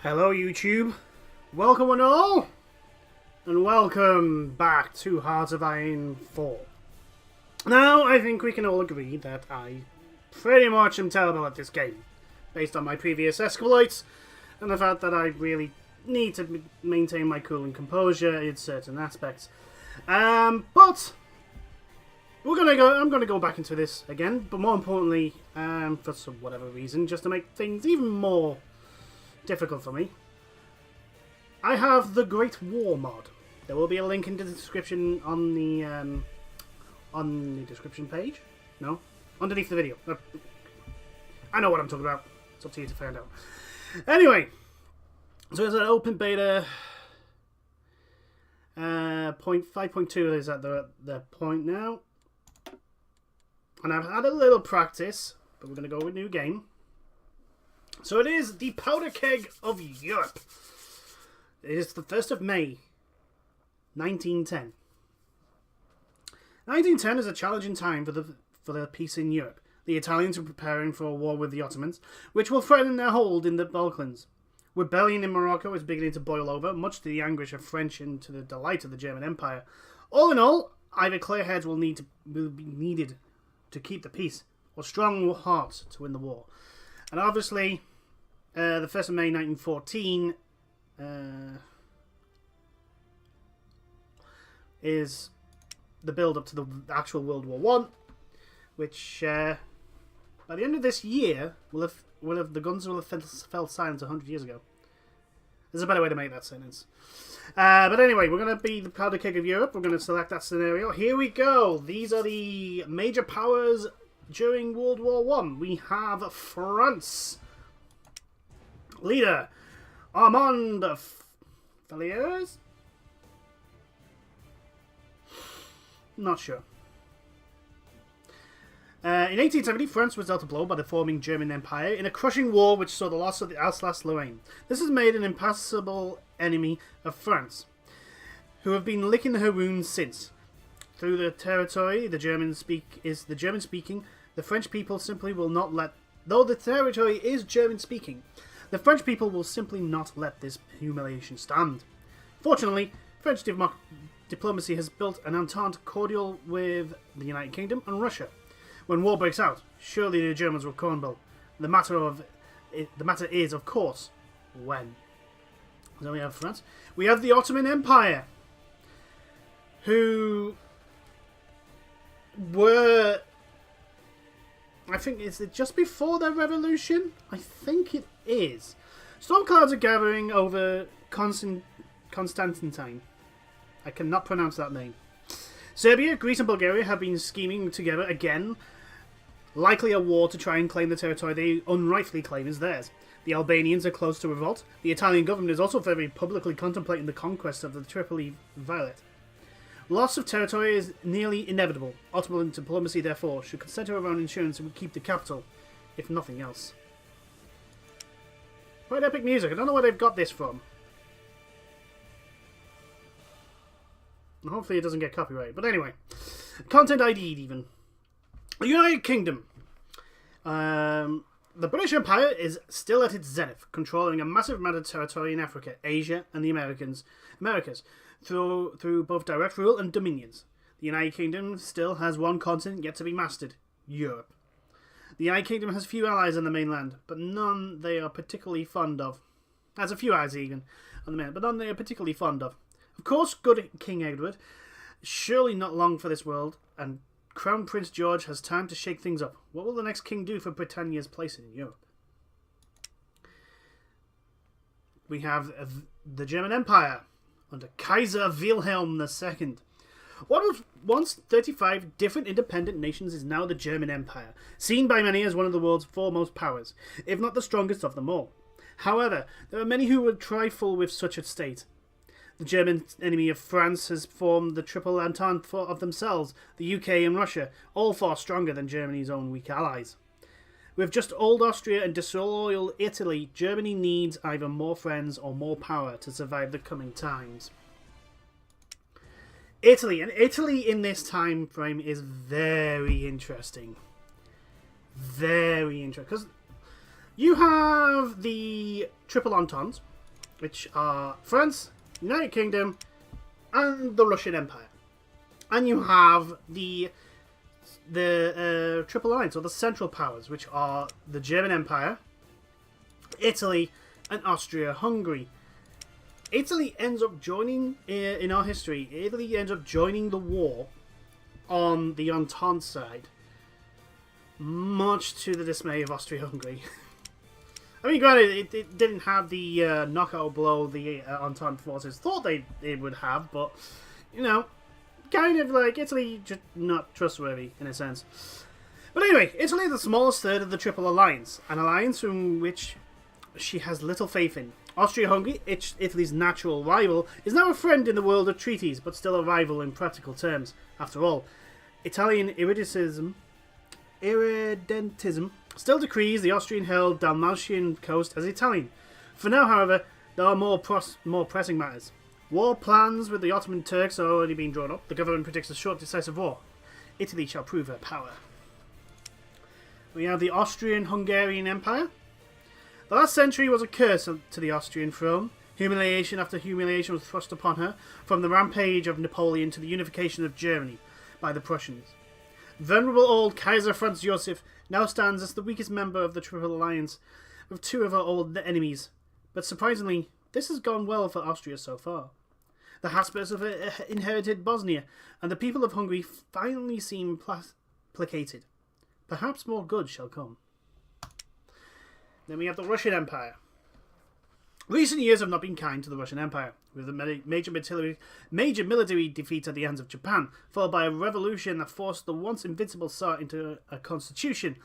Hello YouTube, welcome and all, and welcome back to Heart of Iron 4. Now, I think we can all agree that I pretty much am terrible at this game, based on my previous exploits, and the fact that I really need to maintain my cool and composure in certain aspects. But I'm gonna go back into this again, but more importantly, for some whatever reason, just to make things even more difficult for me, I have the Great War mod. There will be a link in the description on the description page. No, underneath the video. I know what I'm talking about. It's up to you to find out. Anyway, so it's an open beta. 5.2 is at the point now, and I've had a little practice, but we're gonna go with new game. So it is the Powder Keg of Europe. It is the 1st of May, 1910. 1910 is a challenging time for the peace in Europe. The Italians are preparing for a war with the Ottomans, which will threaten their hold in the Balkans. Rebellion in Morocco is beginning to boil over, much to the anguish of French and to the delight of the German Empire. All in all, either clear heads will be needed to keep the peace, or strong hearts to win the war. And obviously, the 1st of May 1914 is the build-up to the actual World War One, which by the end of this year the guns will have fell silent 100 years ago. There's a better way to make that sentence. But anyway, we're going to be the Powder Keg of Europe. We're going to select that scenario. Here we go. These are the major powers during World War One. We have France. Leader, Armand Faliers? Not sure. In 1870, France was dealt a blow by the forming German Empire in a crushing war which saw the loss of the Alsace-Lorraine. This has made an impassable enemy of France, who have been licking her wounds since. Through the territory the German-speaking, the French people simply will not let... Though the territory is German-speaking, the French people will simply not let this humiliation stand. Fortunately, French diplomacy has built an entente cordial with the United Kingdom and Russia. When war breaks out, surely the Germans will crumble. The matter is, of course, when. Then we have France. We have the Ottoman Empire, who were... I think, is it just before their revolution? I think it is. Storm clouds are gathering over Constantine. I cannot pronounce that name. Serbia, Greece and Bulgaria have been scheming together again. Likely a war to try and claim the territory they unrightfully claim is theirs. The Albanians are close to revolt. The Italian government is also very publicly contemplating the conquest of the Tripoli Violet. Loss of territory is nearly inevitable. Ottoman diplomacy, therefore, should consider around insurance and keep the capital, if nothing else. Quite epic music. I don't know where they've got this from. And hopefully it doesn't get copyrighted. But anyway, content ID'd even. The United Kingdom. The British Empire is still at its zenith, controlling a massive amount of territory in Africa, Asia, and the Americas, through both direct rule and dominions. The United Kingdom still has one continent yet to be mastered: Europe. The United Kingdom has few allies on the mainland, but none they are particularly fond of. Has a few allies even on the mainland, but none they are particularly fond of. Of course, good King Edward, surely not long for this world, and Crown Prince George has time to shake things up. What will the next king do for Britannia's place in Europe? We have the German Empire under Kaiser Wilhelm II. What was once 35 different independent nations is now the German Empire, seen by many as one of the world's foremost powers, if not the strongest of them all. However, there are many who would trifle with such a state. The German enemy of France has formed the Triple Entente of themselves, the UK and Russia, all far stronger than Germany's own weak allies. With just old Austria and disloyal Italy, Germany needs either more friends or more power to survive the coming times. Italy in this time frame is very interesting. Very interesting. Because you have the Triple Entente, which are France, United Kingdom, and the Russian Empire. And you have the Triple Alliance, or the Central Powers, which are the German Empire, Italy, and Austria-Hungary. Italy ends up joining, in our history, Italy ends up joining the war on the Entente side, much to the dismay of Austria-Hungary. I mean, granted, it didn't have the knockout blow the Entente forces thought it would have, but, you know, kind of like Italy just not trustworthy in a sense. But anyway, Italy is the smallest third of the Triple Alliance, an alliance from which she has little faith in. Austria-Hungary, Italy's natural rival, is now a friend in the world of treaties, but still a rival in practical terms. After all, Italian irredentism still decrees the Austrian-held Dalmatian coast as Italian. For now, however, there are more pressing matters. War plans with the Ottoman Turks are already being drawn up. The government predicts a short, decisive war. Italy shall prove her power. We have the Austrian-Hungarian Empire. The last century was a curse to the Austrian throne. Humiliation after humiliation was thrust upon her, from the rampage of Napoleon to the unification of Germany by the Prussians. Venerable old Kaiser Franz Joseph now stands as the weakest member of the Triple Alliance, with two of her old enemies. But surprisingly, this has gone well for Austria so far. The Habsburgs have inherited Bosnia, and the people of Hungary finally seem placated. Perhaps more good shall come. Then we have the Russian Empire. Recent years have not been kind to the Russian Empire, with a major military defeat at the hands of Japan, followed by a revolution that forced the once invincible Tsar into a constitution.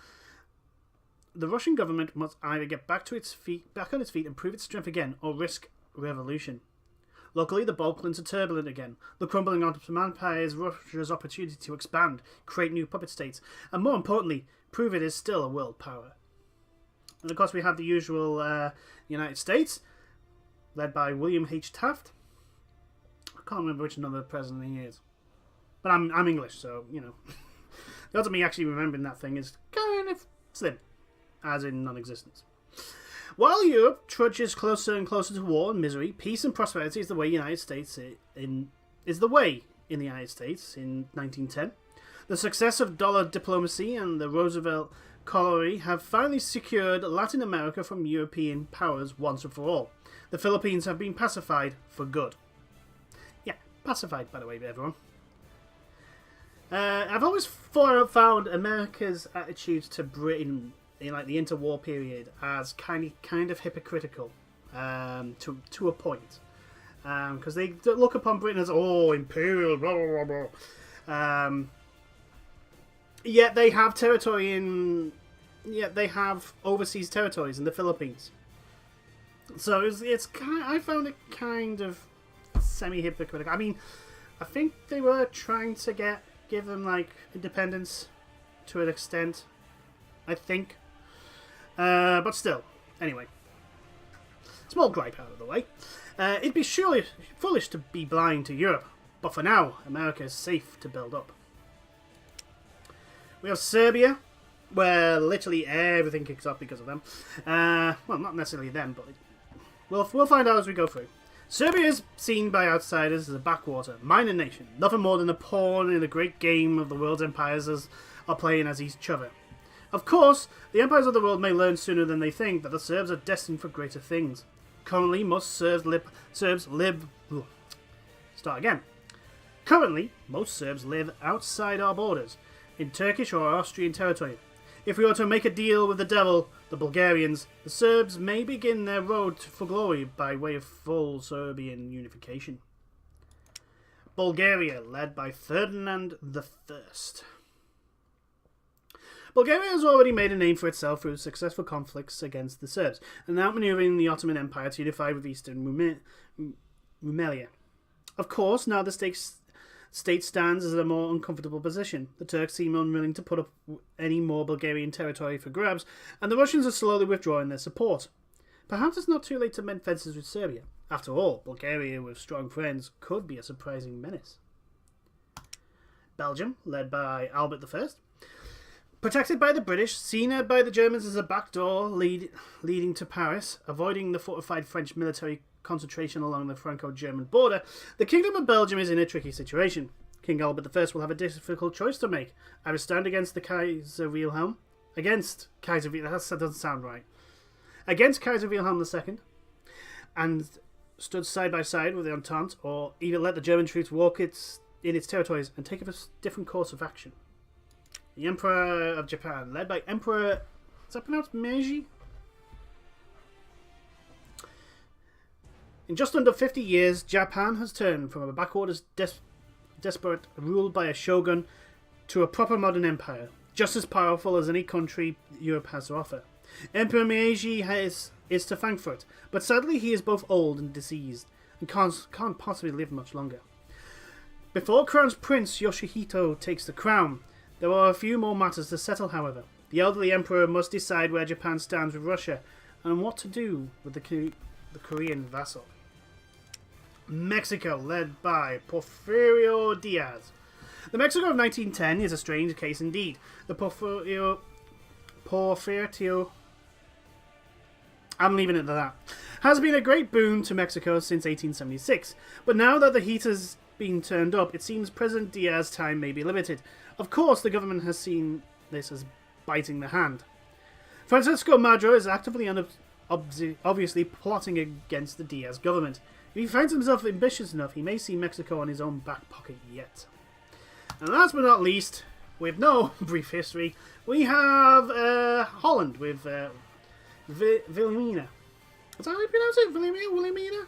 The Russian government must either get back on its feet and prove its strength again, or risk revolution. Locally, the Balkans are turbulent again. The crumbling Ottoman Empire is Russia's opportunity to expand, create new puppet states, and more importantly, prove it is still a world power. And of course, we have the usual United States, led by William H. Taft. I can't remember which number president he is, but I'm English, so you know. The odds of me actually remembering that thing is kind of slim, as in non-existence. While Europe trudges closer and closer to war and misery, peace and prosperity is the way in the United States in the United States in 1910. The success of dollar diplomacy and the Roosevelt colony have finally secured Latin America from European powers once and for all. The Philippines have been pacified for good. Yeah, pacified, by the way, everyone. I've always found America's attitudes to Britain in like the interwar period as kind of hypocritical to a point, because they look upon Britain as imperial, blah blah blah blah. Yet they have they have overseas territories in the Philippines. So I found it kind of semi-hypocritical. I mean, I think they were trying to give them like independence to an extent, I think. But still, anyway. Small gripe out of the way. It'd be surely foolish to be blind to Europe, but for now, America is safe to build up. We have Serbia, where literally everything kicks off because of them. Well, not necessarily them, but we'll find out as we go through. Serbia is seen by outsiders as a backwater, minor nation, nothing more than a pawn in the great game of the world's empires are playing as each other. Of course, the empires of the world may learn sooner than they think that the Serbs are destined for greater things. Currently, most Serbs live outside our borders, in Turkish or Austrian territory. If we were to make a deal with the devil, the Bulgarians, the Serbs may begin their road for glory by way of full Serbian unification. Bulgaria, led by Ferdinand I. Bulgaria has already made a name for itself through successful conflicts against the Serbs, and outmaneuvering the Ottoman Empire to unify with Eastern Rumelia. Of course, now the state stands in a more uncomfortable position. The Turks seem unwilling to put up any more Bulgarian territory for grabs, and the Russians are slowly withdrawing their support. Perhaps it's not too late to mend fences with Serbia. After all, Bulgaria with strong friends could be a surprising menace. Belgium, led by Albert I. Protected by the British, seen by the Germans as a backdoor leading to Paris, avoiding the fortified French military concentration along the Franco-German border, the Kingdom of Belgium is in a tricky situation. King Albert I will have a difficult choice to make. Either stand against the Kaiser Wilhelm, that doesn't sound right. Against Kaiser Wilhelm II, and stood side by side with the Entente, or even let the German troops walk in its territories and take a different course of action. The Emperor of Japan, led by Emperor, is that pronounced Meiji? In just under 50 years, Japan has turned from a backwaters desperate ruled by a shogun to a proper modern empire, just as powerful as any country Europe has to offer. Emperor Meiji is to thank for it, but sadly he is both old and diseased, and can't possibly live much longer. Before Crown Prince Yoshihito takes the crown, there are a few more matters to settle, however. The elderly emperor must decide where Japan stands with Russia, and what to do with the Korean vassal. Mexico, led by Porfirio Diaz. The Mexico of 1910 is a strange case indeed. The Porfirio, I'm leaving it at that, has been a great boon to Mexico since 1876. But now that the heat has been turned up, it seems President Diaz's time may be limited. Of course, the government has seen this as biting the hand. Francisco Madero is actively and obviously plotting against the Diaz government. If he finds himself ambitious enough, he may see Mexico on his own back pocket yet. And last but not least, with no brief history, we have Holland with Wilhelmina. Is that how you pronounce it? Wilhelmina?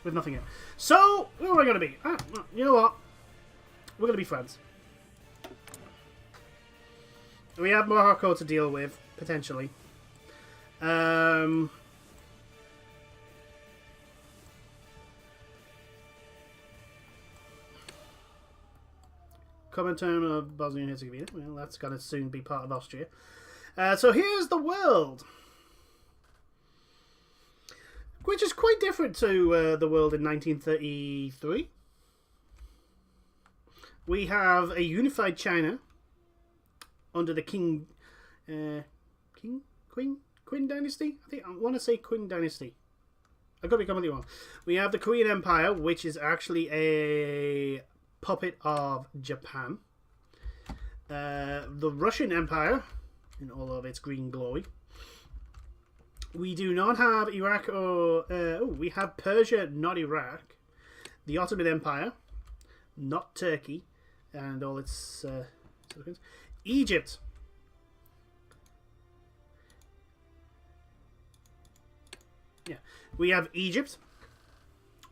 With nothing in. So, who am I going to be? You know what? We're going to be friends. We have Morocco to deal with, potentially. Common term of Bosnia and Herzegovina. Well, that's going to soon be part of Austria. So here's the world, which is quite different to the world in 1933. We have a unified China under the Qing dynasty. I want to say Qing dynasty. I could be completely wrong. We have the Korean Empire, which is actually a puppet of Japan. The Russian Empire, in all of its green glory. We do not have Iraq or... we have Persia, not Iraq. The Ottoman Empire, not Turkey, and all its citizens. Egypt. Yeah, we have Egypt,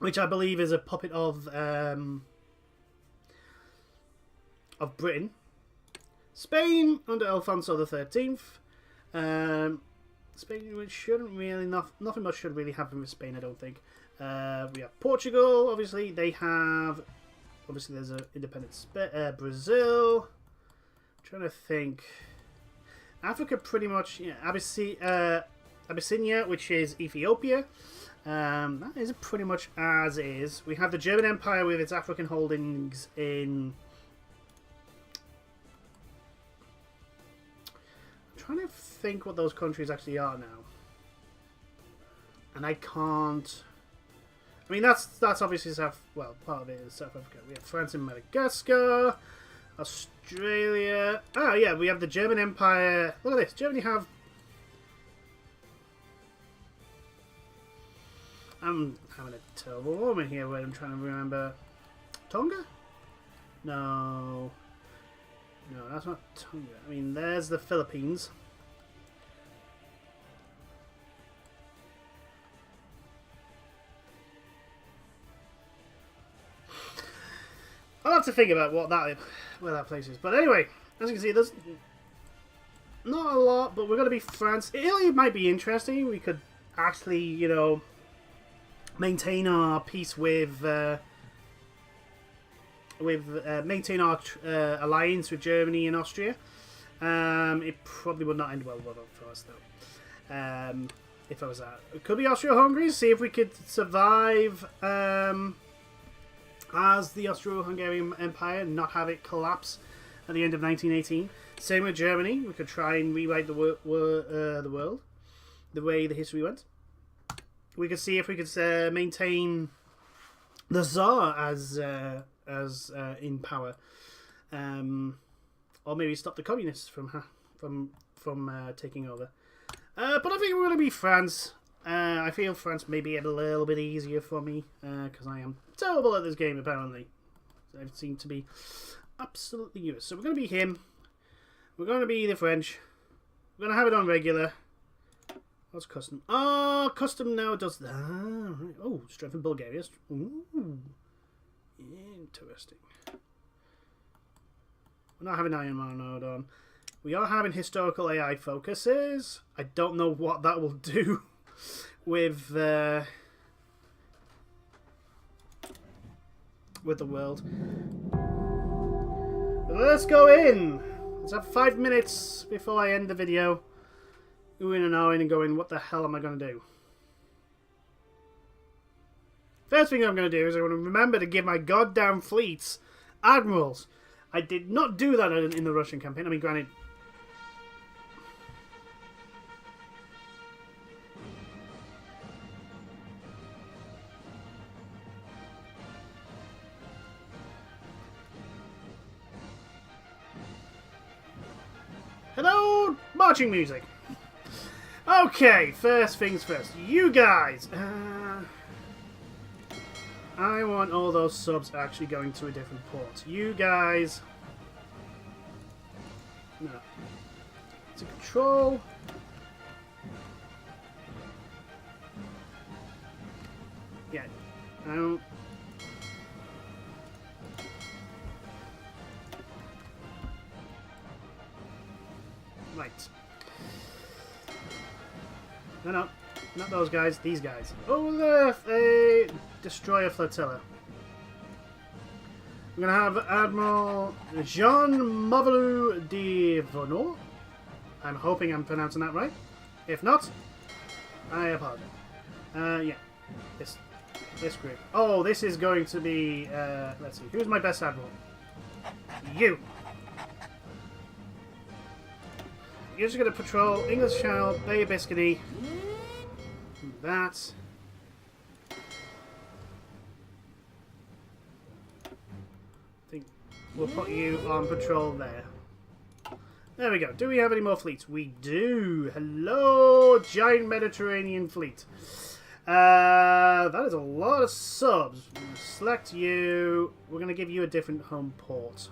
which I believe is a puppet of Britain. Spain under Alfonso XIII. Spain, which shouldn't really nothing much should really happen with Spain, I don't think. We have Portugal. Obviously, there's an independent Brazil. I'm trying to think. Africa, pretty much. Yeah, Abyssinia, which is Ethiopia. That is pretty much as is. We have the German Empire with its African holdings in... I'm trying to think what those countries actually are now. And I can't... I mean, that's obviously part of it is South Africa. We have France and Madagascar. Australia. Oh, yeah, we have the German Empire. Look at this. Germany have... I'm having a terrible moment here where I'm trying to remember... Tonga? No, that's not Tonga. I mean, there's the Philippines. I'll have to think about where that place is. But anyway, as you can see, there's not a lot, but we're going to be France. Italy might be interesting. We could actually, maintain our peace maintain our alliance with Germany and Austria. It probably would not end well for us, though. If I was that. It could be Austria-Hungary. See if we could survive as the Austro-Hungarian Empire and not have it collapse at the end of 1918. Same with Germany. We could try and rewrite the world the way the history went. we could see if we could maintain the Tsar as in power, or maybe stop the communists from taking over. But I think we're going to be France. I feel France may be a little bit easier for me because I am terrible at this game apparently. I seem to be absolutely useless. So we're going to be him. We're going to be the French. We're going to have it on regular. What's custom? Oh, custom now does that. Right. Oh, strength in Bulgaria. Ooh. Interesting. We're not having Iron Man mode on. We are having historical AI focuses. I don't know what that will do with the world. But let's go in. Let's have 5 minutes before I end the video. Oohing and ahhing and going, what the hell am I going to do? First thing I'm going to do is I'm going to remember to give my goddamn fleets admirals. I did not do that in the Russian campaign. I mean, granted... Hello, marching music. Okay, first things first. You guys. I want all those subs actually going to a different port. You guys. No. To control. Yeah. I don't. Right. No, not those guys, these guys. Oh, a destroyer flotilla. We're going to have Admiral Jean Mavelou de Vonor. I'm hoping I'm pronouncing that right. If not, I apologize. Yeah, this group. Oh, this is going to be, let's see, who's my best Admiral? You! You're just going to patrol English Channel, Bay of Biscay. That. I think we'll put you on patrol there. There we go. Do we have any more fleets? We do. Hello, giant Mediterranean fleet. That is a lot of subs. Select you. We're going to give you a different home port.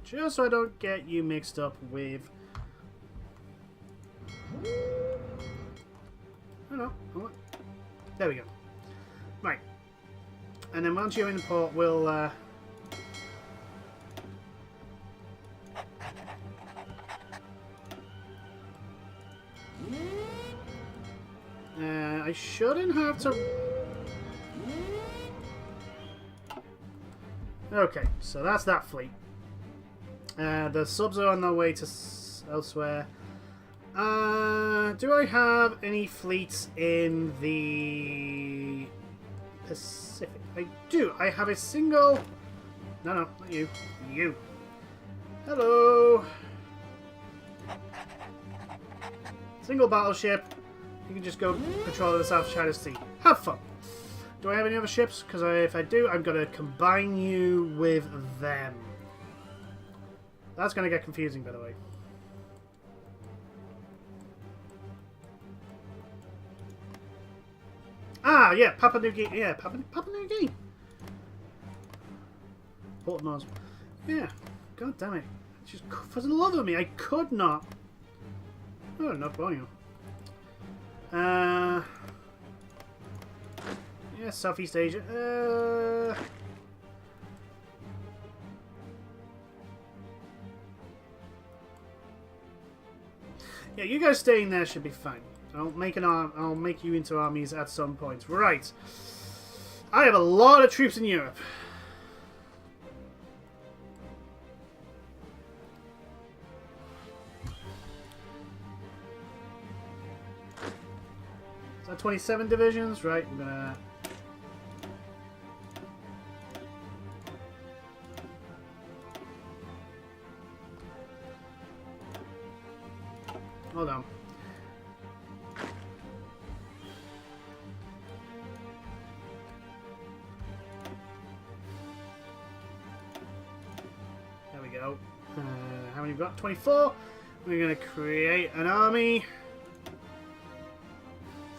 Just so I don't get you mixed up with... Oh no. There we go. Right. And then once you're in the port, we'll... I shouldn't have to... Okay, so that's that fleet. The subs are on their way to elsewhere. Do I have any fleets in the Pacific? I do. I have a single... No, not you. You. Hello. Single battleship. You can just go patrol the South China Sea. Have fun. Do I have any other ships? Because if I do, I'm going to combine you with them. That's going to get confusing, by the way. Ah, yeah, Papua New Guinea. Yeah, Papua New Guinea. Port Mars. Yeah, god damn it. Just for the love of me, I could not. Oh, not Borneo. Yeah, Southeast Asia. Yeah, you guys staying there should be fine. I'll make you into armies at some point. Right. I have a lot of troops in Europe. Is that 27 divisions? Right, I'm gonna... Hold on. How many have we got? 24. We're going to create an army.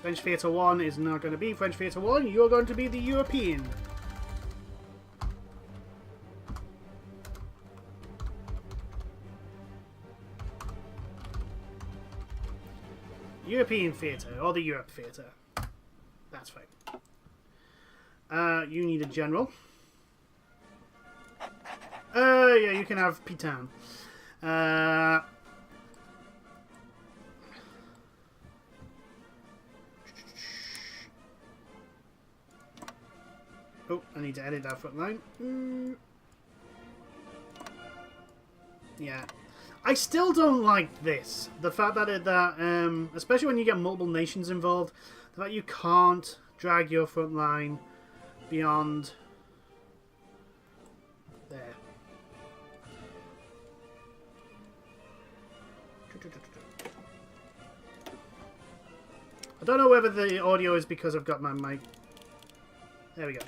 French Theatre 1 is not going to be French Theatre 1. You're going to be the European. European Theatre, or the Europe Theatre. That's fine. You need a general. Yeah, you can have Pitan. Oh, I need to edit that front line. Yeah. I still don't like this. The fact that especially when you get multiple nations involved, the fact you can't drag your front line beyond there. I don't know whether the audio is because I've got my mic. There we go.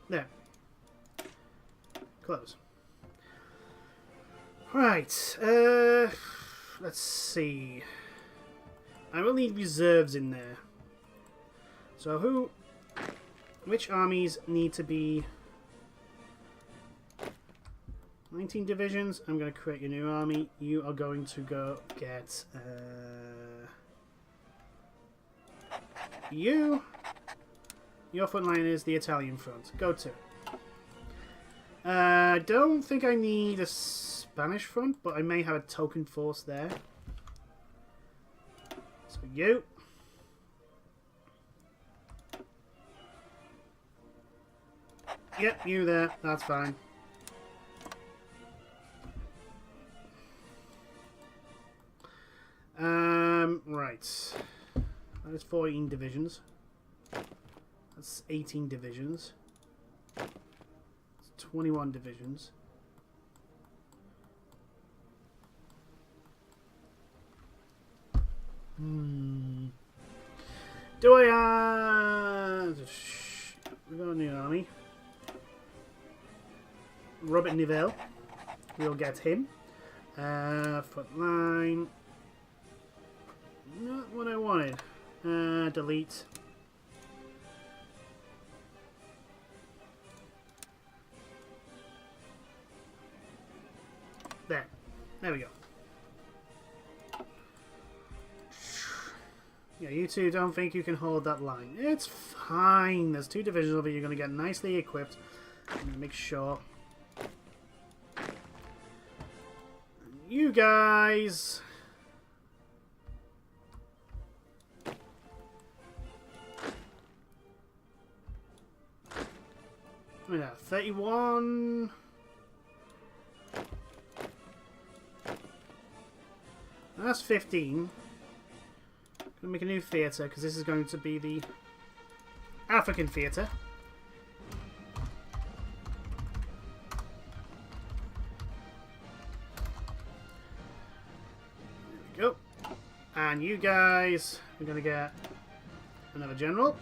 There. Close. Right. Let's see. I will need reserves in there. So which armies need to be 19 divisions? I'm going to create a new army. You are going to go get you. Your front line is the Italian front. Go to. I don't think I need a Spanish front, but I may have a token force there. So you. Yep, you there. That's fine. Right. That is 14 divisions. That's 18 divisions. That's 21 divisions. Do I we got a new army. Robert Nivelle. We'll get him. Front line. Not what I wanted. Delete. There we go. Yeah, you two don't think you can hold that line. It's fine. There's 2 divisions of it. You're going to get nicely equipped. I'm going to make sure. You guys. I mean, 31. That's 15. Gonna make a new theatre because this is going to be the African theatre. There we go. And you guys are gonna get another general.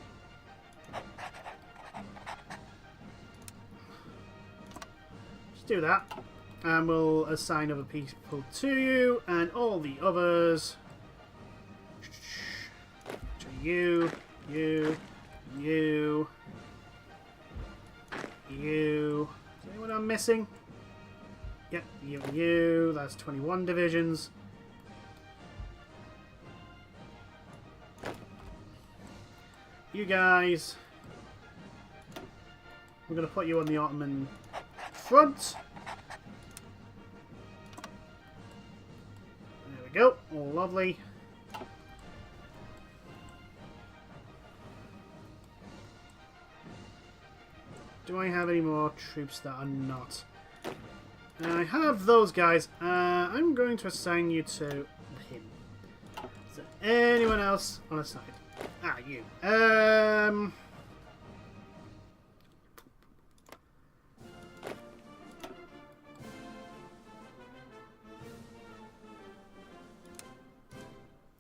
Just do that. And we'll assign other people to you, and all the others. You. Is there anyone I'm missing? Yep, you. That's 21 divisions. You guys. We're going to put you on the Ottoman front. Go, all lovely. Do I have any more troops that are not? I have those guys. I'm going to assign you to him. Is there anyone else on a side? Ah, you.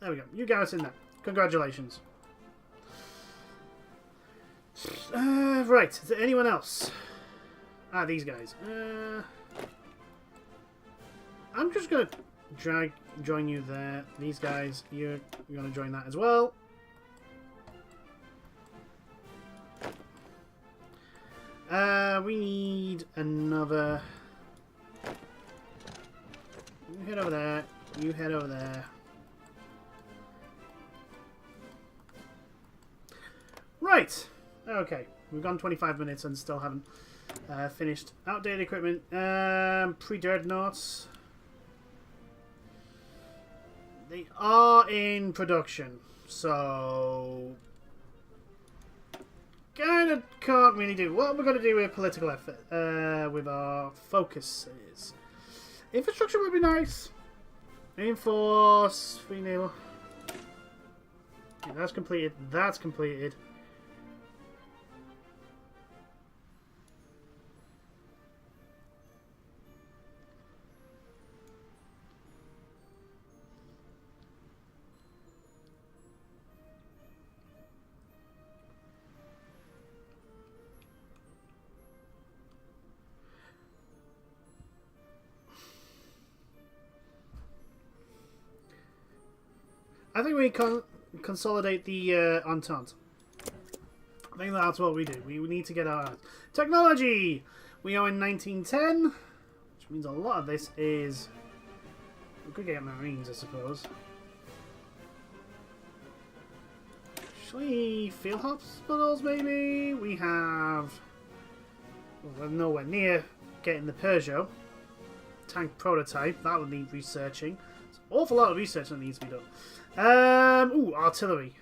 There we go. You guys in there. Congratulations. Right, is there anyone else? Ah, these guys. I'm just gonna join you there. These guys, you're gonna join that as well. We need another. You head over there. You head over there. Right. Okay. We've gone 25 minutes and still haven't finished. Outdated equipment. Pre-dreadnoughts. They are in production, so kind of can't really do. What we're going to do with political effort, with our focuses. Infrastructure would be nice. Enforce, free naval. Yeah, that's completed. That's completed. I think we consolidate the Entente. I think that's what we do. We need to get our technology. We are in 1910, which means a lot of this is. We could get Marines, I suppose. Actually, field hospitals, maybe. We have. Well, we're nowhere near getting the Peugeot tank prototype. That would need researching. There's an awful lot of research that needs to be done. Ooh, artillery.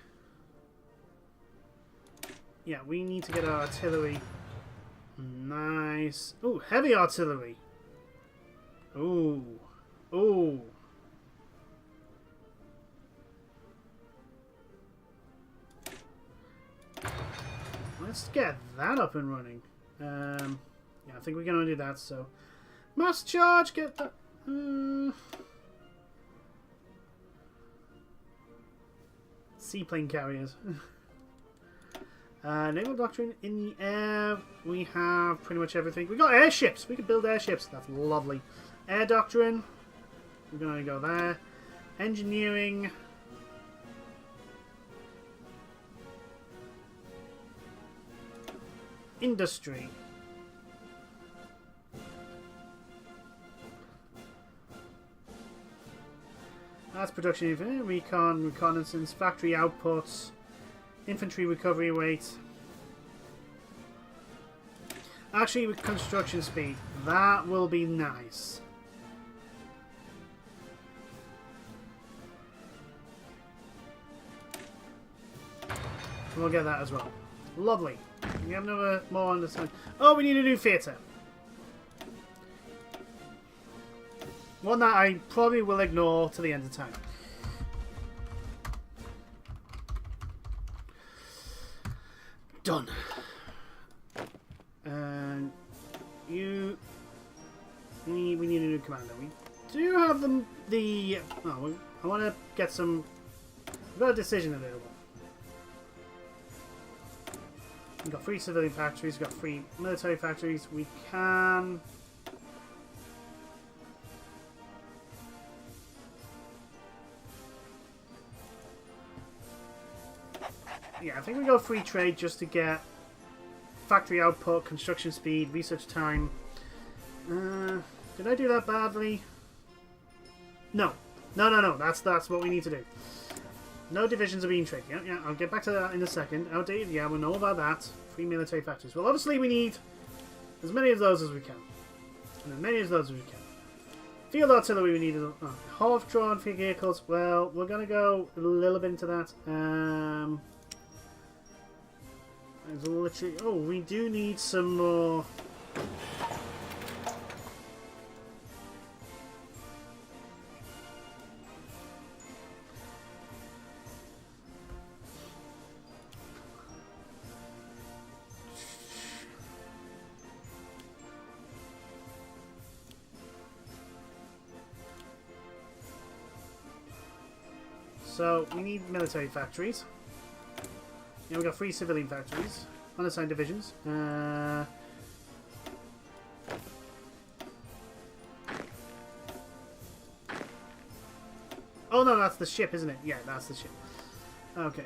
Yeah, we need to get our artillery. Nice. Ooh, heavy artillery. Ooh. Ooh. Let's get that up and running. Yeah, I think we can only do that, so. Mass charge, get that. Seaplane carriers. Naval doctrine in the air. We have pretty much everything. We got airships. We can build airships. That's lovely. Air doctrine. We're going to go there. Engineering. Industry. That's production, recon, reconnaissance, factory outputs, infantry recovery rate. Actually, with construction speed, that will be nice. We'll get that as well. Lovely. We have another more understanding. Oh, we need a new theatre. One that I probably will ignore to the end of time. Done. And you... We need a new commander. We do have the... Oh, I want to get some... We've got a decision available. We've got 3 civilian factories, we've got 3 military factories. We can... Yeah, I think we go free trade just to get factory output, construction speed, research time. Did I do that badly? No. No. That's what we need to do. No divisions are being traded. Yeah, I'll get back to that in a second. Outdated, yeah, we know about that. 3 military factories. Well, obviously we need as many of those as we can. And as many of those as we can. Field artillery we need. Half-drawn vehicles. Well, we're going to go a little bit into that. There's literally... Oh, we do need some more... So, we need military factories. Yeah, we've got 3 civilian factories. unassigned divisions. Oh no, that's the ship, isn't it? Yeah, that's the ship. Okay.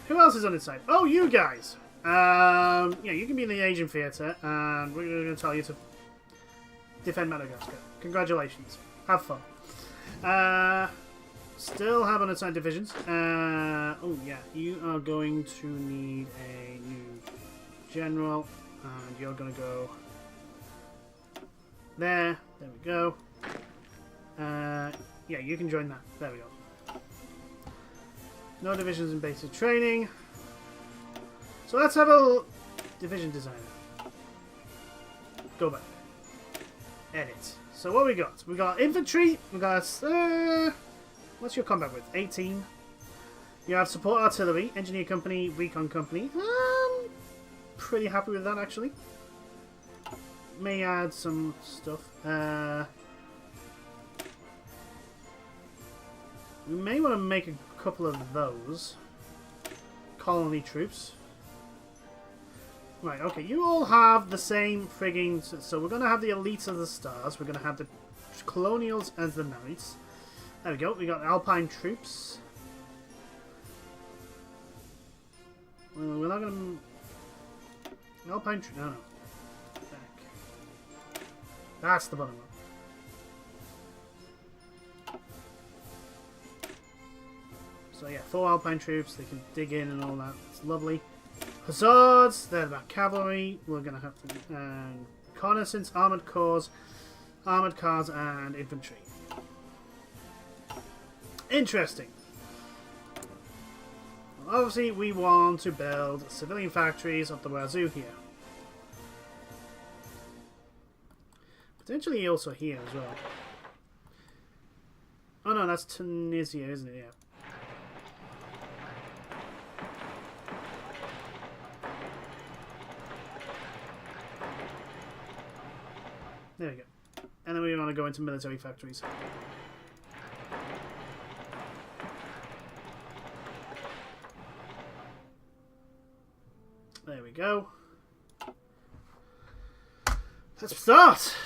Who else is on its side? Oh, you guys! Yeah, you can be in the Asian theatre, and we're going to tell you to defend Madagascar. Congratulations. Have fun. Still have unassigned divisions. Oh yeah, you are going to need a new general, and you're going to go there. There we go. Yeah, you can join that. There we go. No divisions in basic training. So let's have a division designer. Go back. Edit. So what we got? We got infantry. We got what's your combat with? 18. You have support artillery, engineer company, recon company. Pretty happy with that actually. May add some stuff. We may want to make a couple of those colony troops. Right, okay, you all have the same frigging... So we're going to have the elites of the stars. We're going to have the colonials as the knights. There we go. We got alpine troops. Well, we're not going to... Alpine troops... No, no. Back. That's the bottom one. So yeah, 4 alpine troops. They can dig in and all that. It's lovely. Hussards, they're the cavalry. We're going to have to reconnaissance, armoured cars, and infantry. Interesting. Well, obviously, we want to build civilian factories up the wazoo here. Potentially also here as well. Oh no, that's Tunisia, isn't it? Yeah. There we go. And then we want to go into military factories. There we go. Let's start!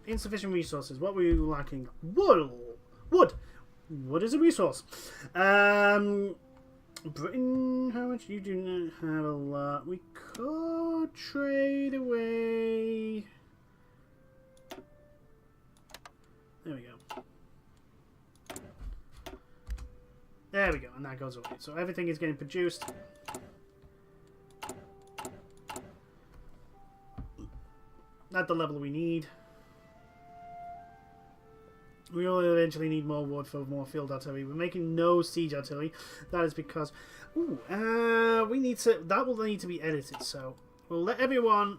Insufficient resources. What were you lacking? Wood! Wood! Wood is a resource. Britain, how much? You do not have a lot. We could trade away. There we go. There we go, and that goes away. So everything is getting produced. At the level we need. We will eventually need more wood for more field artillery. We're making no siege artillery. That is because... Ooh, we need to... That will need to be edited, so... We'll let everyone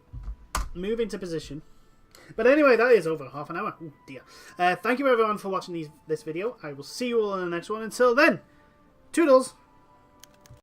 move into position. But anyway, that is over half an hour. Oh, dear. Thank you, everyone, for watching this video. I will see you all in the next one. Until then, toodles!